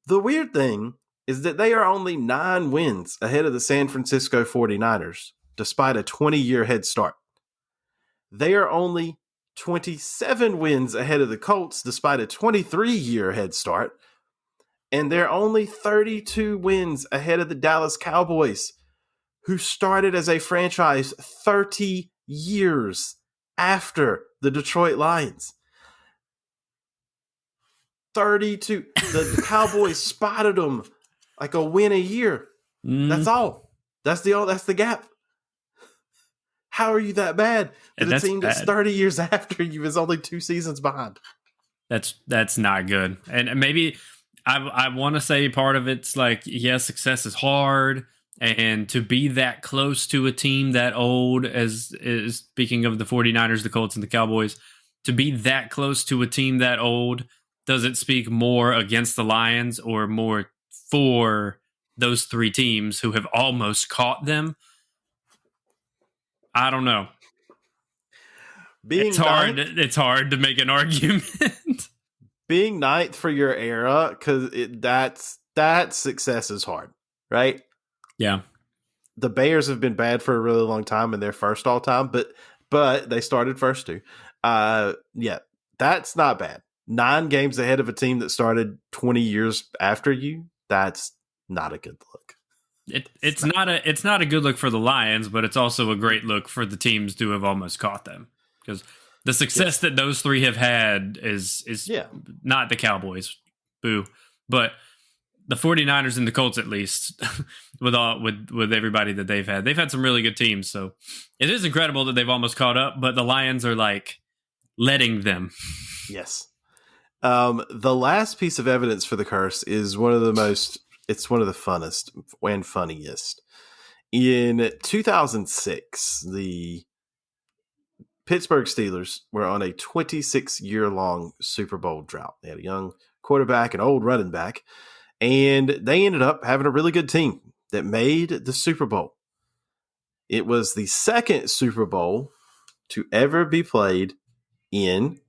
The weird thing is that they are only 9 wins ahead of the San Francisco 49ers, despite a 20-year head start. They are only 27 wins ahead of the Colts, despite a 23-year head start. And they're only 32 wins ahead of the Dallas Cowboys, who started as a franchise 30 years after the Detroit Lions. 32. The Cowboys spotted them like a win a year. That's all. That's the gap. How are you that bad? That a team that's 30 years after you is only 2 seasons behind. That's not good. And maybe I want to say part of it's like, yes, success is hard, and to be that close to a team that old, as speaking of the 49ers, the Colts, and the Cowboys, to be that close to a team that old, does it speak more against the Lions or more for those 3 teams who have almost caught them? I don't know. It's hard to make an argument. Being 9th for your era, because that success is hard, right? Yeah. The Bears have been bad for a really long time and they're first all time, but they started first too. Yeah, that's not bad. 9 games ahead of a team that started 20 years after you, that's not a good look. It's not a good look for the Lions, but it's also a great look for the teams to have almost caught them, because the success that those 3 have had is not the Cowboys, boo, but the 49ers and the Colts, at least, with everybody that they've had some really good teams. So it is incredible that they've almost caught up, but the Lions are like letting them. Yes. The last piece of evidence for the curse is one of the funnest and funniest. In 2006, the Pittsburgh Steelers were on a 26-year-long Super Bowl drought. They had a young quarterback, an old running back, and they ended up having a really good team that made the Super Bowl. It was the second Super Bowl to ever be played in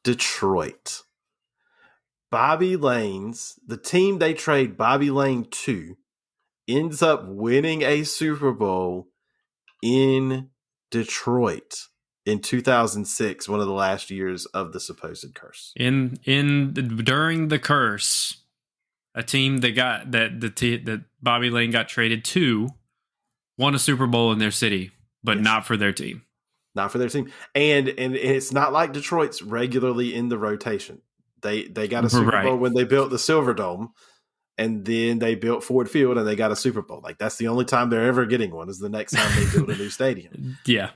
Detroit. Bobby Layne's, the team they trade Bobby Layne to, ends up winning a Super Bowl in Detroit in 2006, one of the last years of the supposed curse. During the curse, a team that Bobby Layne got traded to won a Super Bowl in their city, but not for their team. Not for their team. And it's not like Detroit's regularly in the rotation. They got a Super Bowl when they built the Silver Dome, and then they built Ford Field and they got a Super Bowl. Like, that's the only time they're ever getting one, is the next time they build a new stadium. Yeah.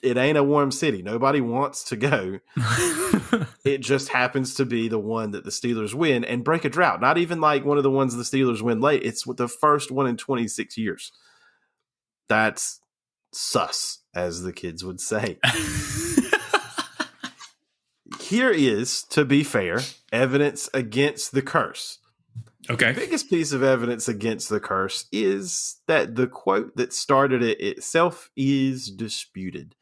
It ain't a warm city. Nobody wants to go. It just happens to be the one that the Steelers win and break a drought. Not even like one of the ones the Steelers win late. It's the first one in 26 years. That's sus, as the kids would say. Here is, to be fair, evidence against the curse. Okay. The biggest piece of evidence against the curse is that the quote that started it itself is disputed.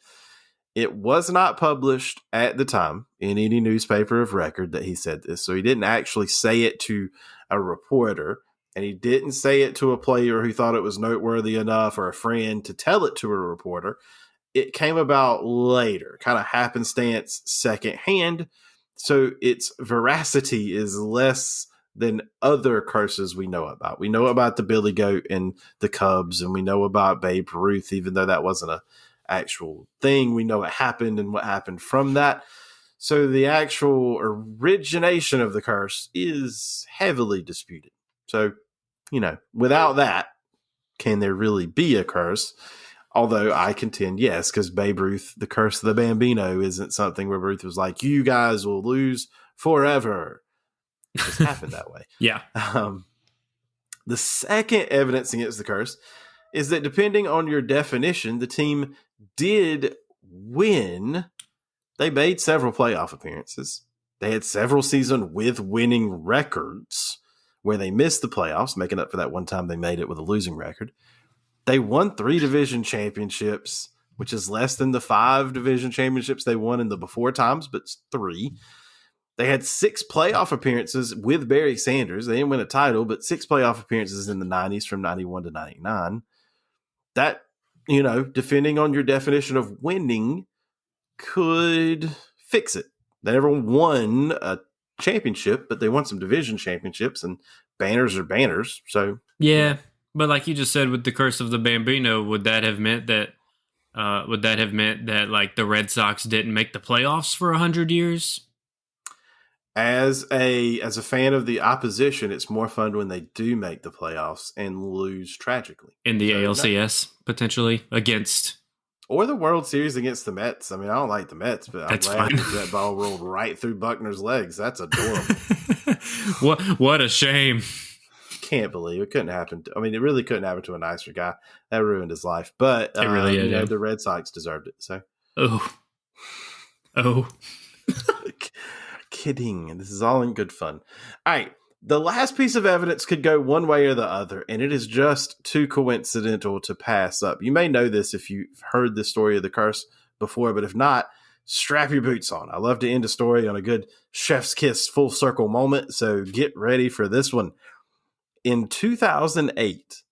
It was not published at the time in any newspaper of record that he said this. So he didn't actually say it to a reporter, and he didn't say it to a player who thought it was noteworthy enough or a friend to tell it to a reporter. It came about later, kind of happenstance, secondhand. So its veracity is less than other curses we know about. We know about the Billy Goat and the Cubs, and we know about Babe Ruth, even though that wasn't a actual thing. We know it happened and what happened from that. So the actual origination of the curse is heavily disputed. So, without that, can there really be a curse? Although I contend yes, because Babe Ruth, the curse of the Bambino, isn't something where Ruth was like, you guys will lose forever. It just happened that way. Yeah. The second evidence against the curse is that depending on your definition, the team did win. They made several playoff appearances. They had several seasons with winning records where they missed the playoffs, making up for that one time they made it with a losing record. They won 3 division championships, which is less than the 5 division championships they won in the before times, but it's 3. They had 6 playoff appearances with Barry Sanders. They didn't win a title, but 6 playoff appearances in the 90s from 91 to 99. That, depending on your definition of winning, could fix it. They never won a championship, but they won some division championships, and banners are banners. So yeah, but like you just said, with the curse of the Bambino, would that have meant that like the Red Sox didn't make the playoffs for 100 years? As a fan of the opposition, it's more fun when they do make the playoffs and lose tragically. In the ALCS, potentially, against... Or the World Series against the Mets. I mean, I don't like the Mets, but I'm glad that ball rolled right through Buckner's legs. That's adorable. What a shame. Can't believe it couldn't happen. I mean, it really couldn't happen to a nicer guy. That ruined his life. But it really did, the Red Sox deserved it. So, oh, kidding. This is all in good fun. All right. The last piece of evidence could go one way or the other, and it is just too coincidental to pass up. You may know this if you've heard the story of the curse before, but if not, strap your boots on. I love to end a story on a good chef's kiss full circle moment, so get ready for this one. In 2008,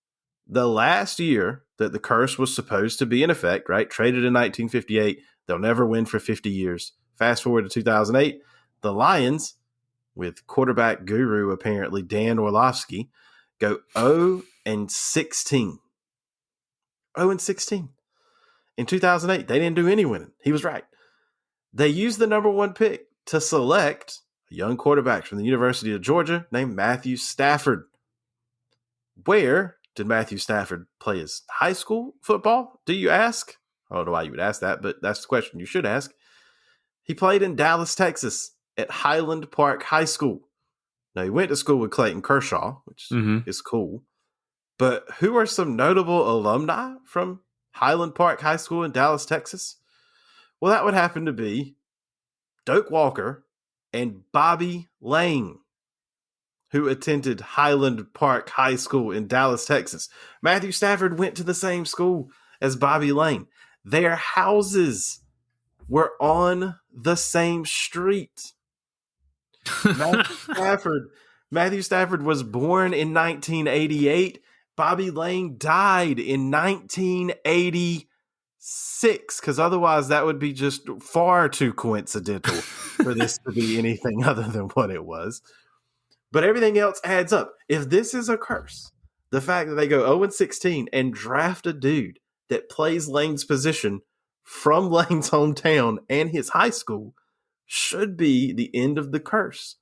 the last year that the curse was supposed to be in effect, right? Traded in 1958, they'll never win for 50 years. Fast forward to 2008, the Lions, with quarterback guru apparently Dan Orlovsky, go 0-16. 0-16. In 2008, they didn't do any winning. He was right. They used the number 1 pick to select a young quarterback from the University of Georgia named Matthew Stafford. Where did Matthew Stafford play his high school football, do you ask? I don't know why you would ask that, but that's the question you should ask. He played in Dallas, Texas at Highland Park High School. Now, he went to school with Clayton Kershaw, which is cool. But who are some notable alumni from Highland Park High School in Dallas, Texas? Well, that would happen to be Doak Walker and Bobby Layne, who attended Highland Park High School in Dallas, Texas. Matthew Stafford went to the same school as Bobby Layne. Their houses were on the same street. Matthew Stafford was born in 1988. Bobby Layne died in 1986, because otherwise that would be just far too coincidental for this to be anything other than what it was. But everything else adds up. If this is a curse, the fact that they go 0-16 and draft a dude that plays Layne's position from Layne's hometown and his high school should be the end of the curse.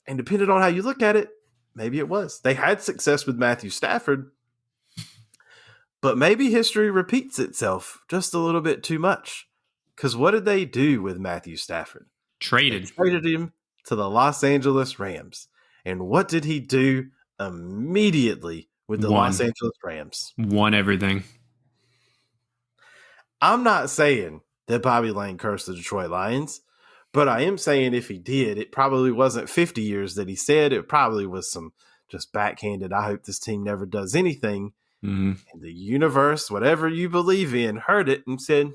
And depending on how you look at it, maybe it was. They had success with Matthew Stafford, but maybe history repeats itself just a little bit too much. Because what did they do with Matthew Stafford? They traded him to the Los Angeles Rams. And what did he do immediately with the Los Angeles Rams? Won everything. I'm not saying that Bobby Layne cursed the Detroit Lions, But I am saying if he did, it probably wasn't 50 years that he said. It probably was some just backhanded, I hope this team never does anything. Mm-hmm. And the universe, whatever you believe in, heard it and said,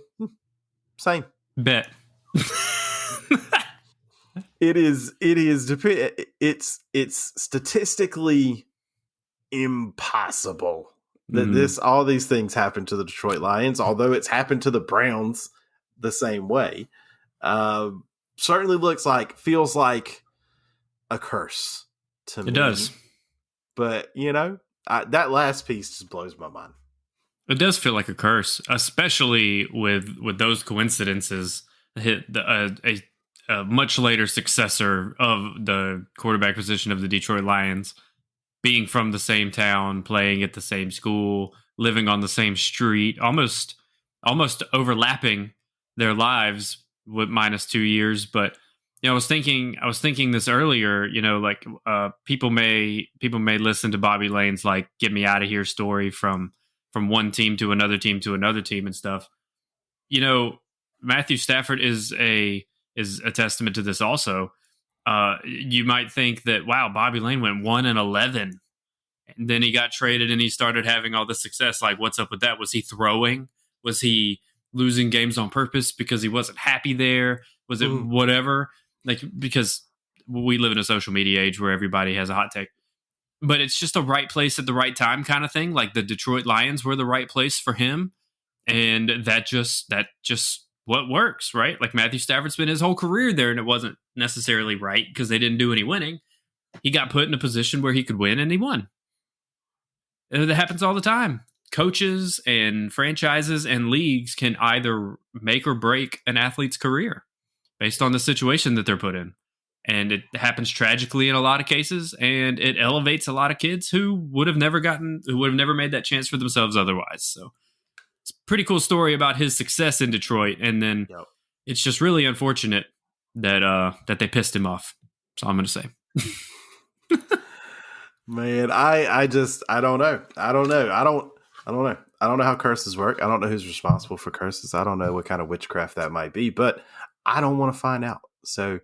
same. Bet. It's statistically impossible that all these things happen to the Detroit Lions, although it's happened to the Browns the same way. Certainly feels like a curse to me. It does. But, that last piece just blows my mind. It does feel like a curse, especially with those coincidences. A much later successor of the quarterback position of the Detroit Lions being from the same town, playing at the same school, living on the same street, almost overlapping their lives with minus 2 years. But I was thinking this earlier. People may listen to Bobby Layne's "Get Me Out of Here" story from one team to another team to another team and stuff. Matthew Stafford is a testament to this also. You might think that, wow, Bobby Layne went 1-11, and then he got traded and he started having all this success. What's up with that? Was he throwing? Was he losing games on purpose because he wasn't happy there? Was it whatever? Because we live in a social media age where everybody has a hot take. But it's just the right place at the right time kind of thing. The Detroit Lions were the right place for him. And that just what works, right? Matthew Stafford spent his whole career there, and it wasn't necessarily right because they didn't do any winning. He got put in a position where he could win, and he won. And that happens all the time. Coaches and franchises and leagues can either make or break an athlete's career based on the situation that they're put in. And it happens tragically in a lot of cases, and it elevates a lot of kids who would have never made that chance for themselves otherwise. So it's a pretty cool story about his success in Detroit, and then it's just really unfortunate that they pissed him off. That's all I'm going to say. Man, I don't know. I don't know. I don't know how curses work. I don't know who's responsible for curses. I don't know what kind of witchcraft that might be, but I don't want to find out. So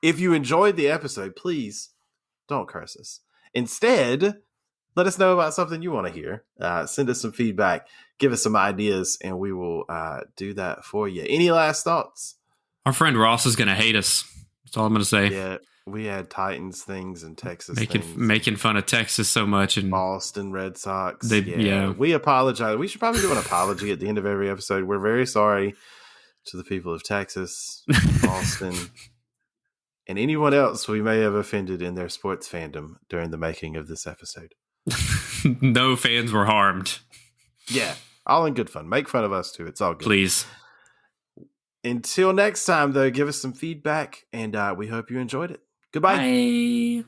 if you enjoyed the episode, please don't curse us. Instead, let us know about something you want to hear. Send us some feedback. Give us some ideas, and we will do that for you. Any last thoughts? Our friend Ross is going to hate us. That's all I'm going to say. Yeah, we had Titans things and Texas making fun of Texas so much, and Boston Red Sox. Yeah, we apologize. We should probably do an apology at the end of every episode. We're very sorry to the people of Texas, Boston, and anyone else we may have offended in their sports fandom during the making of this episode. No fans were harmed. Yeah, all in good fun. Make fun of us too. It's all good. Please. Until next time, though, give us some feedback, and we hope you enjoyed it. Goodbye. Bye.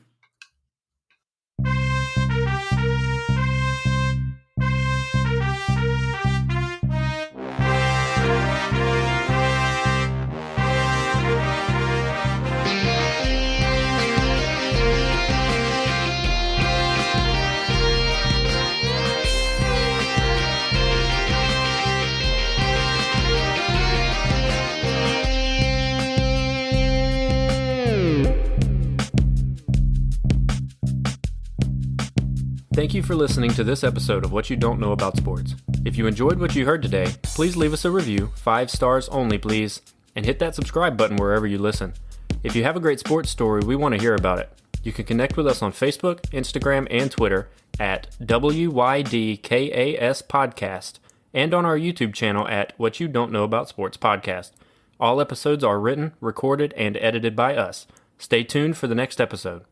Thank you for listening to this episode of What You Don't Know About Sports. If you enjoyed what you heard today, please leave us a review, 5 stars only please, and hit that subscribe button wherever you listen. If you have a great sports story, we want to hear about it. You can connect with us on Facebook, Instagram, and Twitter at WYDKAS Podcast, and on our YouTube channel at What You Don't Know About Sports Podcast. All episodes are written, recorded, and edited by us. Stay tuned for the next episode.